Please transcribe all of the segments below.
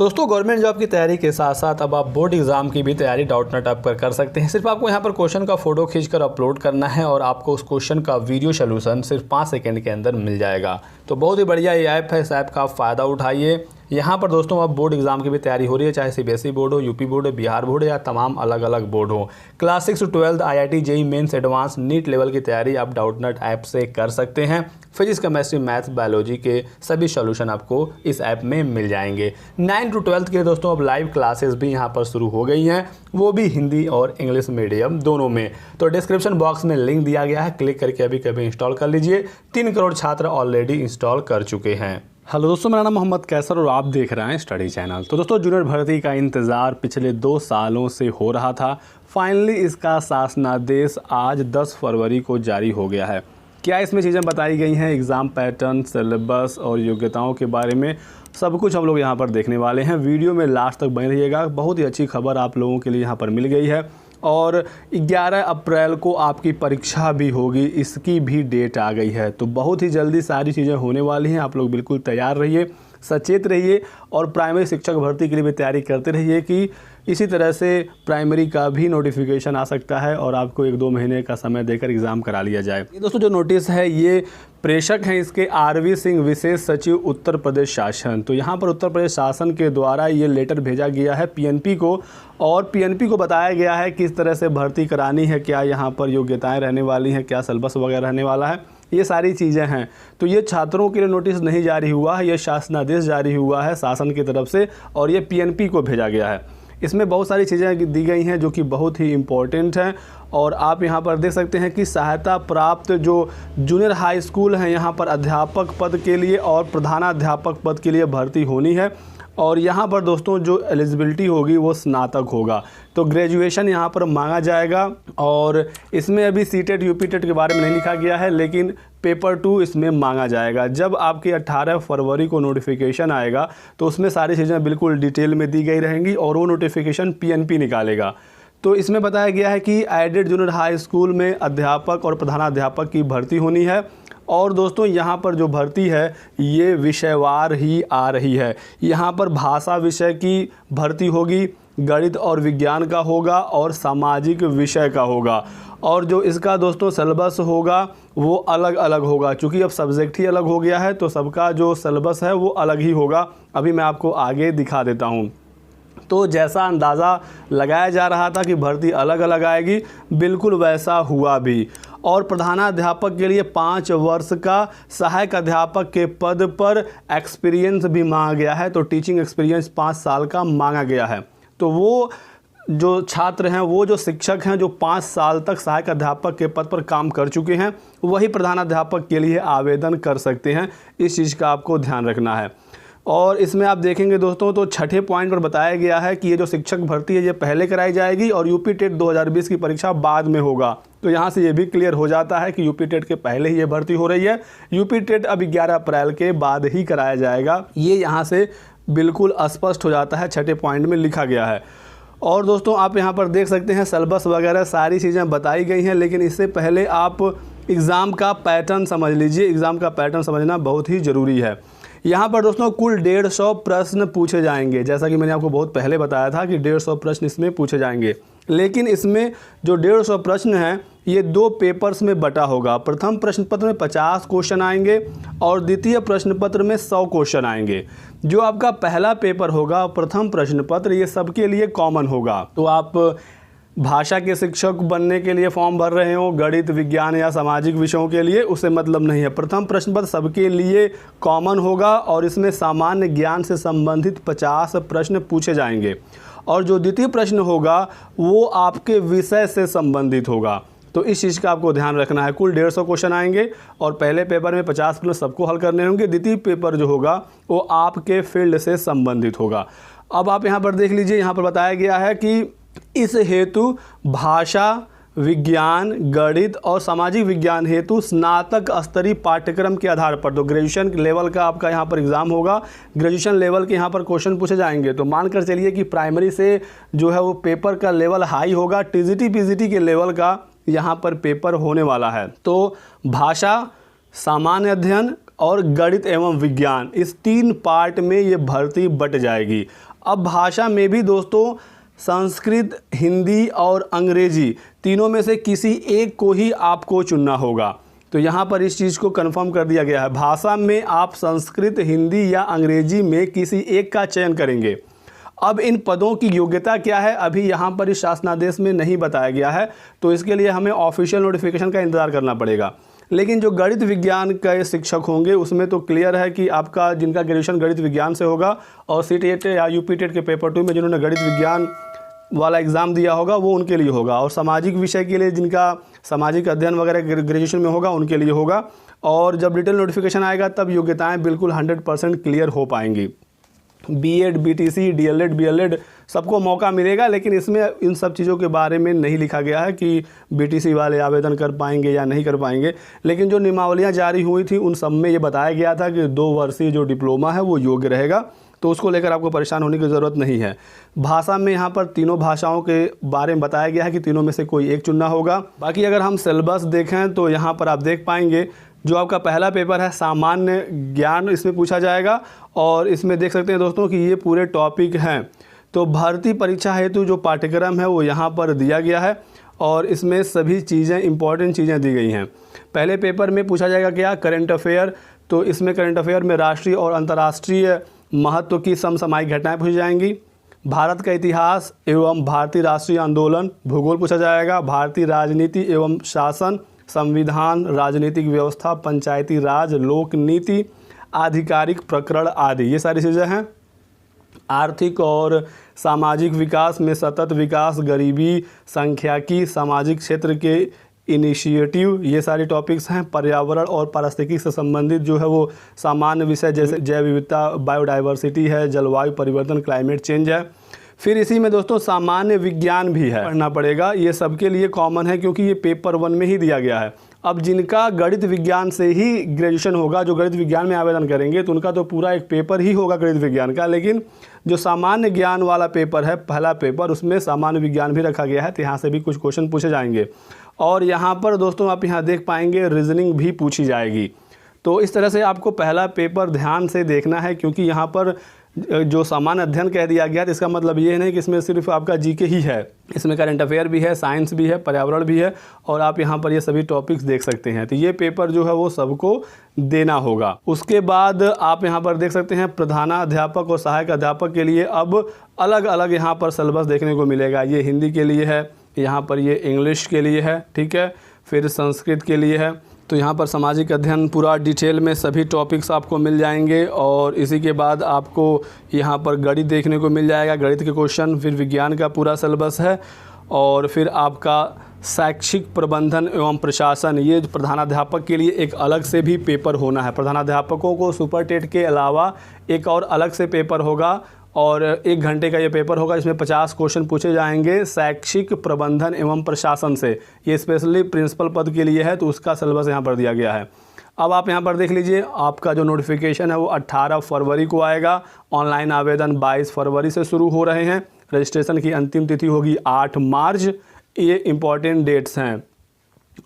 दोस्तों government job की तैयारी के साथ साथ अब आप बोर्ड एग्जाम की भी तैयारी डाउटनेट ऐप पर कर सकते हैं। सिर्फ आपको यहाँ पर क्वेश्चन का फोटो खींचकर अपलोड करना है और आपको उस क्वेश्चन का वीडियो सोल्यूशन सिर्फ 5 सेकंड के अंदर मिल जाएगा। तो बहुत ही बढ़िया ये ऐप है, इस ऐप का आप फ़ायदा उठाइए। यहाँ पर दोस्तों अब बोर्ड एग्जाम की भी तैयारी हो रही है, चाहे सीबीएसई बोर्ड हो, यूपी बोर्ड हो, बिहार बोर्ड या तमाम अलग अलग बोर्ड हो। Class 6 to 12 IIT JEE mains advance NEET level की तैयारी आप डाउटनेट ऐप से कर सकते हैं। फिजिक्स केमिस्ट्री मैथ्स बायोलॉजी के सभी सॉल्यूशन आपको इस ऐप में मिल जाएंगे। 9 to 12 के दोस्तों अब लाइव क्लासेस भी यहाँ पर शुरू हो गई हैं, वो भी हिंदी और इंग्लिश मीडियम दोनों में। तो डिस्क्रिप्शन बॉक्स में लिंक दिया गया है, क्लिक करके अभी कभी इंस्टॉल कर लीजिए। 3 करोड़ छात्र ऑलरेडी इंस्टॉल कर चुके हैं। हेलो दोस्तों, मेरा नाम मोहम्मद कैसर और आप देख रहे हैं स्टडी चैनल। तो दोस्तों जूनियर भर्ती का इंतज़ार पिछले 2 सालों से हो रहा था। फाइनली इसका शासनादेश आज 10 फरवरी को जारी हो गया है। क्या इसमें चीज़ें बताई गई हैं, एग्ज़ाम पैटर्न, सिलेबस और योग्यताओं के बारे में सब कुछ हम लोग यहाँ पर देखने वाले हैं। वीडियो में लास्ट तक बने रहिएगा, बहुत ही अच्छी खबर आप लोगों के लिए यहाँ पर मिल गई है। और 11 अप्रैल को आपकी परीक्षा भी होगी, इसकी भी डेट आ गई है। तो बहुत ही जल्दी सारी चीज़ें होने वाली हैं, आप लोग बिल्कुल तैयार रहिए, सचेत रहिए और प्राइमरी शिक्षक भर्ती के लिए भी तैयारी करते रहिए कि इसी तरह से प्राइमरी का भी नोटिफिकेशन आ सकता है और आपको 1-2 महीने का समय देकर एग्ज़ाम करा लिया जाए। ये दोस्तों जो नोटिस है ये प्रेषक हैं इसके RV सिंह, विशेष सचिव उत्तर प्रदेश शासन। तो यहाँ पर उत्तर प्रदेश शासन के द्वारा ये लेटर भेजा गया है PNP को और PNP को बताया गया है किस तरह से भर्ती करानी है, क्या यहाँ पर योग्यताएँ रहने वाली हैं, क्या सिलेबस वगैरह रहने वाला है, ये सारी चीज़ें हैं। तो ये छात्रों के लिए नोटिस नहीं जारी हुआ है, ये शासनादेश जारी हुआ है शासन की तरफ से और ये PNP को भेजा गया है। इसमें बहुत सारी चीज़ें दी गई हैं जो कि बहुत ही इम्पोर्टेंट हैं और आप यहाँ पर देख सकते हैं कि सहायता प्राप्त जो जूनियर हाई स्कूल हैं यहाँ पर अध्यापक पद के लिए और प्रधानाध्यापक पद के लिए भर्ती होनी है। और यहाँ पर दोस्तों जो एलिजिबिलिटी होगी वो स्नातक होगा, तो ग्रेजुएशन यहाँ पर मांगा जाएगा। और इसमें अभी सीटेट यूपीटेट के बारे में नहीं लिखा गया है, लेकिन पेपर 2 इसमें मांगा जाएगा। जब आपकी 18 फरवरी को नोटिफिकेशन आएगा तो उसमें सारी चीज़ें बिल्कुल डिटेल में दी गई रहेंगी और वो नोटिफिकेशन PNP निकालेगा। तो इसमें बताया गया है कि एडेड जूनियर हाई स्कूल में अध्यापक और प्रधानाध्यापक की भर्ती होनी है। और दोस्तों यहाँ पर जो भर्ती है ये विषयवार ही आ रही है। यहाँ पर भाषा विषय की भर्ती होगी, गणित और विज्ञान का होगा और सामाजिक विषय का होगा। और जो इसका दोस्तों सिलेबस होगा वो अलग अलग होगा, क्योंकि अब सब्जेक्ट ही अलग हो गया है तो सबका जो सिलेबस है वो अलग ही होगा। अभी मैं आपको आगे दिखा देता हूँ। तो जैसा अंदाज़ा लगाया जा रहा था कि भर्ती अलग अलग आएगी, बिल्कुल वैसा हुआ भी। और प्रधानाध्यापक के लिए 5 वर्ष का, सहायक अध्यापक के पद पर एक्सपीरियंस भी मांगा गया है। तो टीचिंग एक्सपीरियंस 5 साल का मांगा गया है। तो वो जो छात्र हैं, वो जो शिक्षक हैं जो 5 साल तक सहायक अध्यापक के पद पर काम कर चुके हैं, वही प्रधानाध्यापक के लिए आवेदन कर सकते हैं। इस चीज़ का आपको ध्यान रखना है। और इसमें आप देखेंगे दोस्तों तो 6ठे पॉइंट पर बताया गया है कि ये जो शिक्षक भर्ती है ये पहले कराई जाएगी और यूपीटेट 2020 की परीक्षा बाद में होगा। तो यहाँ से ये भी क्लियर हो जाता है कि यूपीटेट के पहले ही ये भर्ती हो रही है। यूपीटेट अब 11 अप्रैल के बाद ही कराया जाएगा, ये यहाँ से बिल्कुल स्पष्ट हो जाता है, 6ठे पॉइंट में लिखा गया है। और दोस्तों आप यहाँ पर देख सकते हैं सिलेबस वगैरह सारी चीज़ें बताई गई हैं, लेकिन इससे पहले आप एग्ज़ाम का पैटर्न समझ लीजिए। एग्ज़ाम का पैटर्न समझना बहुत ही ज़रूरी है। यहाँ पर दोस्तों कुल 150 प्रश्न पूछे जाएंगे, जैसा कि मैंने आपको बहुत पहले बताया था कि 150 प्रश्न इसमें पूछे जाएंगे। लेकिन इसमें जो 150 प्रश्न हैं ये 2 पेपर्स में बटा होगा। प्रथम प्रश्न पत्र में 50 क्वेश्चन आएंगे और द्वितीय प्रश्न पत्र में 100 क्वेश्चन आएंगे। जो आपका पहला पेपर होगा प्रथम प्रश्न पत्र, ये सबके लिए कॉमन होगा। तो आप भाषा के शिक्षक बनने के लिए फॉर्म भर रहे हो, गणित, विज्ञान या सामाजिक विषयों के लिए, उससे मतलब नहीं है। प्रथम प्रश्न पत्र सबके लिए कॉमन होगा और इसमें सामान्य ज्ञान से संबंधित 50 प्रश्न पूछे जाएंगे। और जो द्वितीय प्रश्न होगा वो आपके विषय से संबंधित होगा। तो इस चीज़ का आपको ध्यान रखना है। कुल 150 क्वेश्चन आएंगे और पहले पेपर में 50 प्रश्न सबको हल करने होंगे। द्वितीय पेपर जो होगा वो आपके फील्ड से संबंधित होगा। अब आप यहाँ पर देख लीजिए, यहाँ पर बताया गया है कि इस हेतु भाषा, विज्ञान, गणित और सामाजिक विज्ञान हेतु स्नातक स्तरीय पाठ्यक्रम के आधार पर, तो ग्रेजुएशन लेवल का आपका यहाँ पर एग्ज़ाम होगा। ग्रेजुएशन लेवल के यहाँ पर क्वेश्चन पूछे जाएंगे। तो मानकर चलिए कि प्राइमरी से जो है वो पेपर का लेवल हाई होगा, TGT PGT के लेवल का यहाँ पर पेपर होने वाला है। तो भाषा, सामान्य अध्ययन और गणित एवं विज्ञान, इस 3 पार्ट में ये भर्ती बट जाएगी। अब भाषा में भी दोस्तों संस्कृत, हिंदी और अंग्रेजी तीनों में से किसी एक को ही आपको चुनना होगा। तो यहाँ पर इस चीज़ को कंफर्म कर दिया गया है, भाषा में आप संस्कृत, हिंदी या अंग्रेजी में किसी एक का चयन करेंगे। अब इन पदों की योग्यता क्या है अभी यहाँ पर इस शासनादेश में नहीं बताया गया है, तो इसके लिए हमें ऑफिशियल नोटिफिकेशन का इंतज़ार करना पड़ेगा। लेकिन जो गणित विज्ञान के शिक्षक होंगे उसमें तो क्लियर है कि आपका जिनका ग्रेजुएशन गणित विज्ञान से होगा और CTET या UPTET के पेपर 2 में जिन्होंने गणित विज्ञान वाला एग्ज़ाम दिया होगा वो उनके लिए होगा, और सामाजिक विषय के लिए जिनका सामाजिक अध्ययन वगैरह ग्रेजुएशन में होगा उनके लिए होगा। और जब डिटेल नोटिफिकेशन आएगा तब योग्यताएं बिल्कुल 100% क्लियर हो पाएंगी। B.Ed, BTC, DLED, BLED सबको मौका मिलेगा, लेकिन इसमें इन सब चीज़ों के बारे में नहीं लिखा गया है कि BTC वाले आवेदन कर पाएंगे या नहीं कर पाएंगे। लेकिन जो नियमावलियाँ जारी हुई थी उन सब में ये बताया गया था कि 2 वर्षीय जो डिप्लोमा है वो योग्य रहेगा, तो उसको लेकर आपको परेशान होने की ज़रूरत नहीं है। भाषा में यहाँ पर तीनों भाषाओं के बारे में बताया गया है कि तीनों में से कोई एक चुनना होगा। बाकी अगर हम सिलेबस देखें तो यहाँ पर आप देख पाएंगे जो आपका पहला पेपर है सामान्य ज्ञान, इसमें पूछा जाएगा, और इसमें देख सकते हैं दोस्तों कि ये पूरे टॉपिक हैं। तो भर्ती परीक्षा हेतु जो पाठ्यक्रम है वो यहाँ पर दिया गया है और इसमें सभी चीज़ें इंपॉर्टेंट चीज़ें दी गई हैं। पहले पेपर में पूछा जाएगा क्या, करंट अफेयर, तो इसमें करंट अफेयर में राष्ट्रीय और अंतर्राष्ट्रीय महत्व की समसामयिक घटनाएं पूछी जाएंगी। भारत का इतिहास एवं भारतीय राष्ट्रीय आंदोलन, भूगोल पूछा जाएगा। भारतीय राजनीति एवं शासन, संविधान, राजनीतिक व्यवस्था, पंचायती राज, लोक नीति, आधिकारिक प्रकरण आदि, ये सारी चीज़ें हैं। आर्थिक और सामाजिक विकास में सतत विकास, गरीबी, सांख्यिकी, सामाजिक क्षेत्र के इनिशिएटिव, ये सारे टॉपिक्स हैं। पर्यावरण और पारिस्थितिकी से संबंधित जो है वो सामान्य विषय जैसे जैव विविधता, बायोडाइवर्सिटी है, जलवायु परिवर्तन, क्लाइमेट चेंज है। फिर इसी में दोस्तों सामान्य विज्ञान भी है, पढ़ना पड़ेगा। ये सबके लिए कॉमन है क्योंकि ये पेपर 1 में ही दिया गया है। अब जिनका गणित विज्ञान से ही ग्रेजुएशन होगा, जो गणित विज्ञान में आवेदन करेंगे, तो उनका तो पूरा एक पेपर ही होगा गणित विज्ञान का। लेकिन जो सामान्य ज्ञान वाला पेपर है, पहला पेपर, उसमें सामान्य विज्ञान भी रखा गया है, तो यहाँ से भी कुछ क्वेश्चन पूछे जाएंगे। और यहाँ पर दोस्तों आप यहाँ देख पाएंगे रीजनिंग भी पूछी जाएगी। तो इस तरह से आपको पहला पेपर ध्यान से देखना है, क्योंकि यहाँ पर जो सामान्य अध्ययन कह दिया गया तो इसका मतलब ये नहीं कि इसमें सिर्फ आपका जीके ही है, इसमें करंट अफेयर भी है, साइंस भी है, पर्यावरण भी है, और आप यहाँ पर ये सभी टॉपिक्स देख सकते हैं। तो ये पेपर जो है वो सबको देना होगा। उसके बाद आप यहाँ पर देख सकते हैं प्रधानाध्यापक और सहायक अध्यापक के लिए अब अलग अलग यहाँ पर सिलेबस देखने को मिलेगा। ये हिंदी के लिए है, यहाँ पर ये इंग्लिश के लिए है, ठीक है, फिर संस्कृत के लिए है। तो यहाँ पर सामाजिक अध्ययन पूरा डिटेल में सभी टॉपिक्स आपको मिल जाएंगे। और इसी के बाद आपको यहाँ पर गणित देखने को मिल जाएगा, गणित के क्वेश्चन, फिर विज्ञान का पूरा सिलेबस है, और फिर आपका शैक्षिक प्रबंधन एवं प्रशासन, ये प्रधानाध्यापक के लिए एक अलग से भी पेपर होना है। प्रधानाध्यापकों को सुपर टेट के अलावा एक और अलग से पेपर होगा, और 1 घंटे का ये पेपर होगा। इसमें 50 क्वेश्चन पूछे जाएंगे शैक्षिक प्रबंधन एवं प्रशासन से। ये स्पेशली प्रिंसिपल पद के लिए है, तो उसका सिलेबस यहाँ पर दिया गया है। अब आप यहाँ पर देख लीजिए, आपका जो नोटिफिकेशन है वो 18 फरवरी को आएगा। ऑनलाइन आवेदन 22 फरवरी से शुरू हो रहे हैं। रजिस्ट्रेशन की अंतिम तिथि होगी 8 मार्च। ये इम्पॉर्टेंट डेट्स हैं।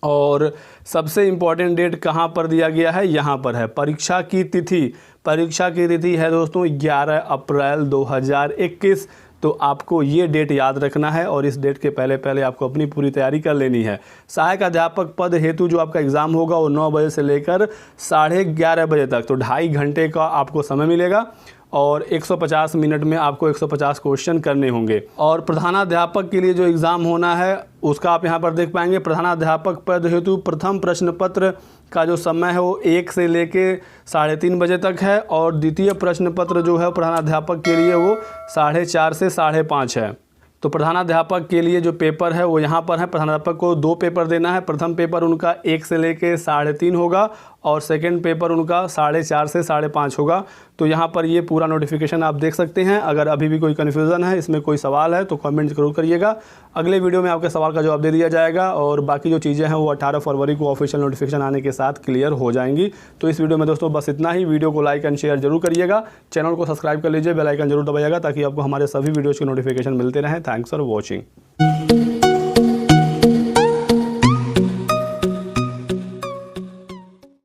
और सबसे इम्पॉर्टेंट डेट कहाँ पर दिया गया है, यहाँ पर है। परीक्षा की तिथि, परीक्षा की तिथि है दोस्तों 11 अप्रैल 2021। तो आपको ये डेट याद रखना है, और इस डेट के पहले पहले आपको अपनी पूरी तैयारी कर लेनी है। सहायक अध्यापक पद हेतु जो आपका एग्ज़ाम होगा वो 9 बजे से लेकर 11:30 बजे तक, तो 2.5 घंटे का आपको समय मिलेगा, और 150 मिनट में आपको 150 क्वेश्चन करने होंगे। और प्रधानाध्यापक के लिए जो एग्ज़ाम होना है उसका आप यहाँ पर देख पाएंगे। प्रधानाध्यापक पद हेतु प्रथम प्रश्न पत्र का जो समय है वो 1 से लेके 3:30 बजे तक है, और द्वितीय प्रश्न पत्र जो है प्रधानाध्यापक के लिए वो 4:30 से 5:30 है। तो प्रधानाध्यापक के लिए जो पेपर है वो यहाँ पर है। प्रधानाध्यापक को 2 पेपर देना है। प्रथम पेपर उनका 1 से लेके 3:30 होगा, और सेकंड पेपर उनका 4:30 से 5:30 होगा। तो यहाँ पर ये पूरा नोटिफिकेशन आप देख सकते हैं। अगर अभी भी कोई कन्फ्यूज़न है, इसमें कोई सवाल है, तो कमेंट जरूर करिएगा। अगले वीडियो में आपके सवाल का जवाब दे दिया जाएगा, और बाकी जो चीज़ें हैं वो 18 फरवरी को ऑफिशियल नोटिफिकेशन आने के साथ क्लियर हो जाएंगी। तो इस वीडियो में दोस्तों बस इतना ही। वीडियो को लाइक एंड शेयर जरूर करिएगा, चैनल को सब्सक्राइब कर लीजिए, बेल आइकन जरूर दबाइएगा, ताकि आपको हमारे सभी वीडियोज़ के नोटिफिकेशन मिलते रहें। Thanks for watching.